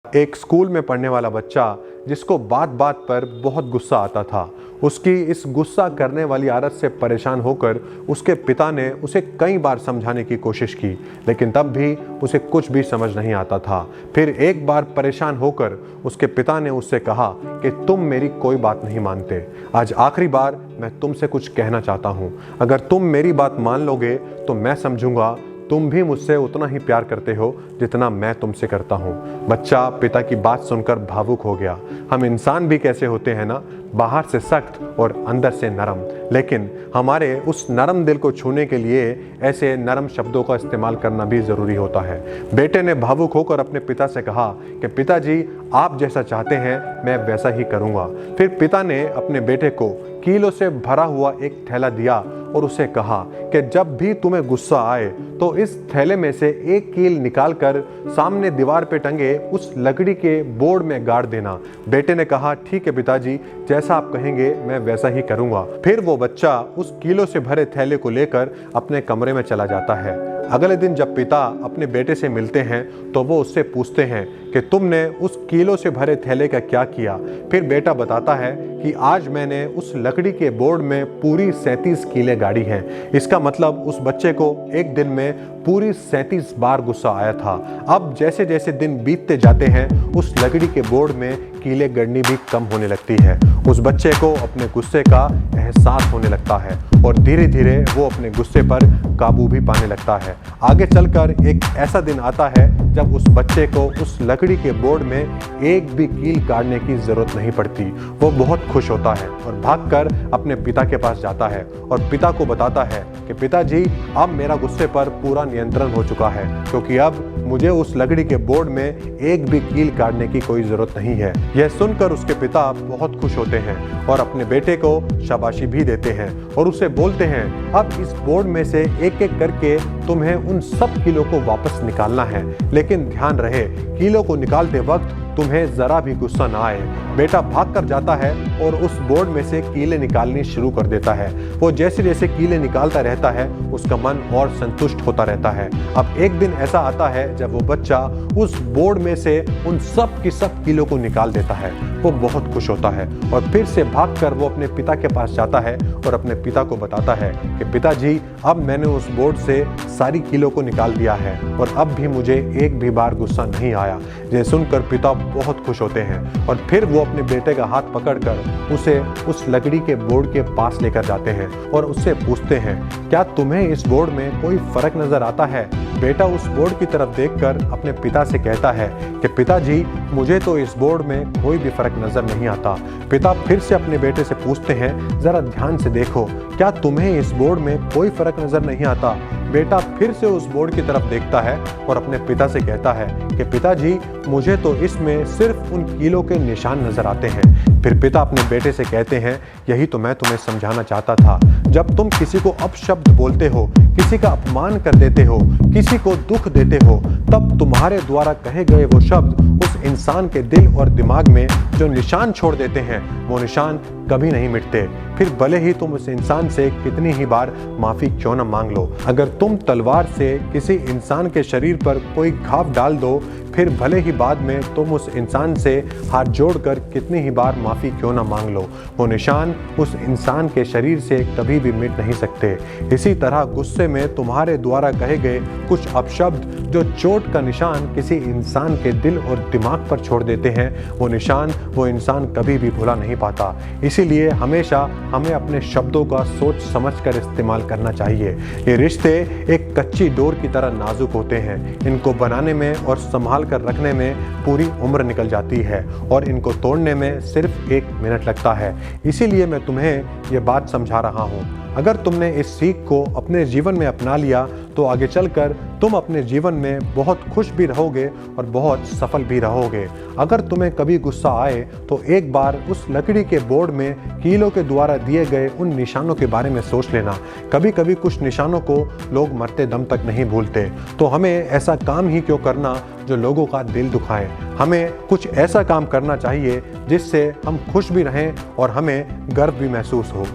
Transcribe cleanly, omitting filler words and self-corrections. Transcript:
एक स्कूल में पढ़ने वाला बच्चा जिसको बात बात पर बहुत गुस्सा आता था। उसकी इस गुस्सा करने वाली आदत से परेशान होकर उसके पिता ने उसे कई बार समझाने की कोशिश की, लेकिन तब भी उसे कुछ भी समझ नहीं आता था। फिर एक बार परेशान होकर उसके पिता ने उससे कहा कि तुम मेरी कोई बात नहीं मानते। आज आखिरी बार मैं तुमसे कुछ कहना चाहता हूँ। अगर तुम मेरी बात मान लोगे तो मैं समझूंगा तुम भी मुझसे उतना ही प्यार करते हो जितना मैं तुमसे करता हूँ। बच्चा पिता की बात सुनकर भावुक हो गया। हम इंसान भी कैसे होते हैं ना, बाहर से सख्त और अंदर से नरम, लेकिन हमारे उस नरम दिल को छूने के लिए ऐसे नरम शब्दों का इस्तेमाल करना भी ज़रूरी होता है। बेटे ने भावुक होकर अपने पिता से कहा कि पिताजी, आप जैसा चाहते हैं मैं वैसा ही करूँगा। फिर पिता ने अपने बेटे को कीलों से भरा हुआ एक थैला दिया और उसे कहा कि जब भी तुम्हें गुस्सा आए तो इस थैले में से एक कील निकालकर सामने दीवार पे टंगे उस लकड़ी के बोर्ड में गाड़ देना। बेटे ने कहा, ठीक है पिताजी, जैसा आप कहेंगे मैं वैसा ही करूंगा। फिर वो बच्चा उस कीलों से भरे थैले को लेकर अपने कमरे में चला जाता है। अगले दिन जब पिता अपने बेटे से मिलते हैं तो वो उससे पूछते हैं कि तुमने उस कीलों से भरे थैले का क्या किया। फिर बेटा बताता है कि आज मैंने उस लकड़ी के बोर्ड में पूरी 37 कीलें गाड़ी हैं। इसका मतलब उस बच्चे को एक दिन में पूरी 37 बार गुस्सा आया था। अब जैसे जैसे दिन बीतते जाते हैं उस लकड़ी के बोर्ड में कीलें गड़नी भी कम होने लगती है। उस बच्चे को अपने गुस्से का एहसास होने लगता है और धीरे धीरे वो अपने गुस्से पर काबू भी पाने लगता है। आगे चलकर एक ऐसा दिन आता है जब उस बच्चे को उस लकड़ी के बोर्ड में एक भी कील काटने की जरूरत नहीं पड़ती। वो बहुत खुश होता है और भागकर अपने पिता के पास जाता है और पिता को बताता है कि पिताजी, अब मेरा गुस्से पर पूरा नियंत्रण हो चुका है, क्योंकि अब मुझे उस लकड़ी के बोर्ड में एक भी कील काटने की कोई जरूरत नहीं है। यह सुनकर उसके पिता बहुत खुश होते हैं और अपने बेटे को शाबाशी भी देते हैं और उसे बोलते हैं, अब इस बोर्ड में से एक एक करके तुम्हें उन सब कीलों को वापस निकालना है, लेकिन ध्यान रहे कीलों को निकालते वक्त तुम्हें जरा भी गुस्सा ना आए। बेटा भाग कर जाता है और उस बोर्ड में से कीलें निकालनी शुरू कर देता है। वो जैसे जैसे कीलें निकालता रहता है उसका मन और संतुष्ट होता रहता है। अब एक दिन ऐसा आता है जब वो बच्चा उस बोर्ड में से उन सब की सब कीलों को निकाल देता है। वो बहुत खुश होता है और फिर से भागकर वो अपने पिता के पास जाता है और अपने पिता को बताता है कि पिताजी, अब मैंने उस बोर्ड से सारी कीलों को निकाल दिया है और अब भी मुझे एक भी बार गुस्सा नहीं आया। ये सुनकर पिता बहुत खुश होते हैं और फिर वो अपने बेटे का हाथ पकड़कर उसे उस लकड़ी के बोर्ड के पास लेकर जाते हैं और उससे पूछते हैं, क्या तुम्हें इस बोर्ड में कोई फर्क नजर आता है? बेटा उस बोर्ड की तरफ देखकर अपने पिता से कहता है कि पिताजी, मुझे तो इस बोर्ड में कोई भी फर्क नजर नहीं आता। पिता फिर से अपने बेटे से पूछते हैं, जरा ध्यान से देखो, क्या तुम्हें इस बोर्ड में कोई फर्क नजर नहीं आता? बेटा फिर से उस बोर्ड की तरफ देखता है और अपने पिता से कहता है कि पिताजी, मुझे तो इसमें सिर्फ उन कीलों के निशान नजर आते हैं। फिर पिता अपने बेटे से कहते हैं, यही तो मैं तुम्हें समझाना चाहता था। जब तुम किसी को अपशब्द बोलते हो, किसी का अपमान कर देते हो, किसी को दुख देते हो, तब तुम्हारे द्वारा कहे गए वो शब्द उस इंसान के दिल और दिमाग में जो निशान छोड़ देते हैं, वो निशान कभी नहीं मिटते। फिर भले ही तुम उस इंसान से कितनी ही बार माफी क्यों न मांग लो। अगर तुम तलवार से किसी इंसान के शरीर पर कोई घाव डाल दो, फिर भले ही बाद में तुम उस इंसान से हाथ जोड़कर कितनी ही बार माफी क्यों ना मांग लो, वो निशान उस इंसान के शरीर से कभी भी मिट नहीं सकते। इसी तरह गुस्से में तुम्हारे द्वारा कहे गए कुछ अपशब्द जो चोट का निशान किसी इंसान के दिल और दिमाग पर छोड़ देते हैं, वो निशान वो इंसान कभी भी भुला नहीं पाता। इसीलिए हमेशा हमें अपने शब्दों का सोच समझकर इस्तेमाल करना चाहिए। ये रिश्ते एक कच्ची डोर की तरह नाजुक होते हैं। इनको बनाने में और संभाल कर रखने में पूरी उम्र निकल जाती है और इनको तोड़ने में सिर्फ 1 मिनट लगता है। इसीलिए मैं तुम्हें ये बात समझा रहा हूँ। अगर तुमने इस सीख को अपने जीवन में अपना लिया तो आगे चलकर तुम अपने जीवन में बहुत खुश भी रहोगे और बहुत सफल भी रहोगे। अगर तुम्हें कभी गुस्सा आए तो एक बार उस लकड़ी के बोर्ड में कीलों के द्वारा दिए गए उन निशानों के बारे में सोच लेना। कभी कभी कुछ निशानों को लोग मरते दम तक नहीं भूलते, तो हमें ऐसा काम ही क्यों करना जो लोगों का दिल दुखाए। हमें कुछ ऐसा काम करना चाहिए जिससे हम खुश भी रहें और हमें गर्व भी महसूस हो।